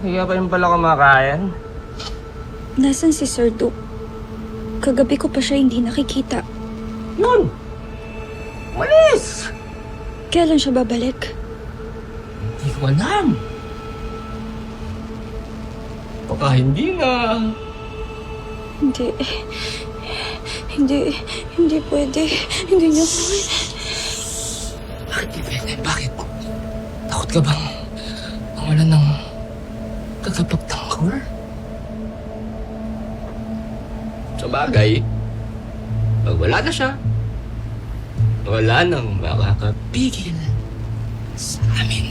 Kaya pa rin pala kumakain? Nasaan si Sir Duke? Kagabi ko pa siya hindi nakikita. Yun! Malis! Kailan siya babalik? Hindi ko alam. Baka hindi na. Hindi. Hindi pwede. Hindi niya pwede. Bakit di pwede? Bakit? Takot ka bang wala ng tagapagtanggol? Sa bagay, pag wala na siya, wala nang makakapigil sa amin.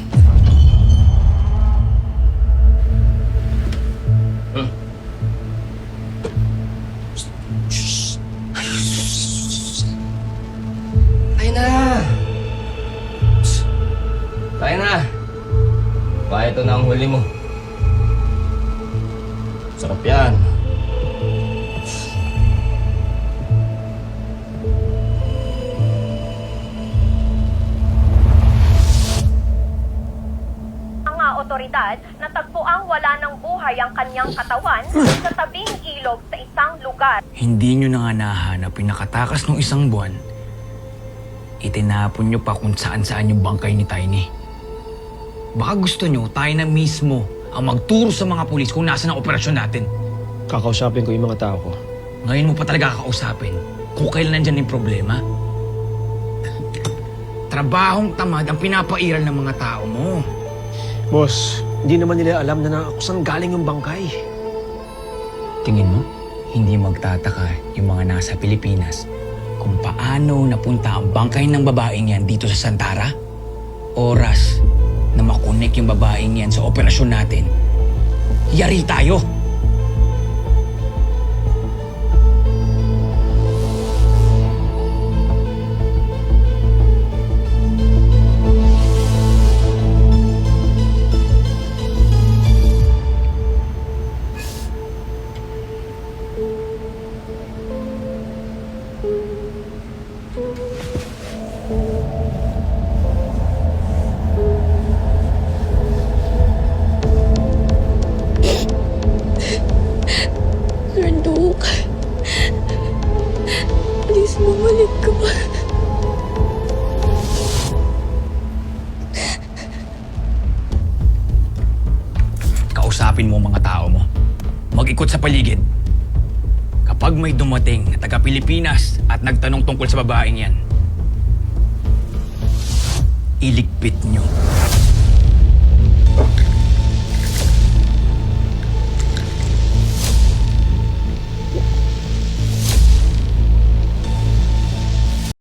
Tayo na! Tayo na! Baka ito na ang huli mo. Sarap yan. Otoridad, natagpuang wala ng buhay ang kanyang katawan sa tabing ilog sa isang lugar. Hindi nyo na nga nahanap yung nakatakas ng isang buwan. Itinapon nyo pa kung saan-saan yung bangkay ni Tiny. Baka gusto nyo tayo na mismo ang magturo sa mga pulis kung nasa ang operasyon natin. Kakausapin ko yung mga tao ko. Ngayon mo pa talaga kakausapin kung kailan nandyan yung problema. Trabahong tamad ang pinapairal ng mga tao mo. Boss, hindi naman nila alam na kung saan galing yung bangkay. Tingin mo, hindi magtataka yung mga nasa Pilipinas kung paano napunta ang bangkay ng babaeng yan dito sa Santara? Oras na makonek yung babaeng yan sa operasyon natin, yari tayo! Sir Duke. Please, bumalik ka. Kausapin mo ang mga tao mo. Mag-ikot sa paligid. Kapag may dumating na taga-Pilipinas at nagtanong tungkol sa babaeng yan, iligpit nyo.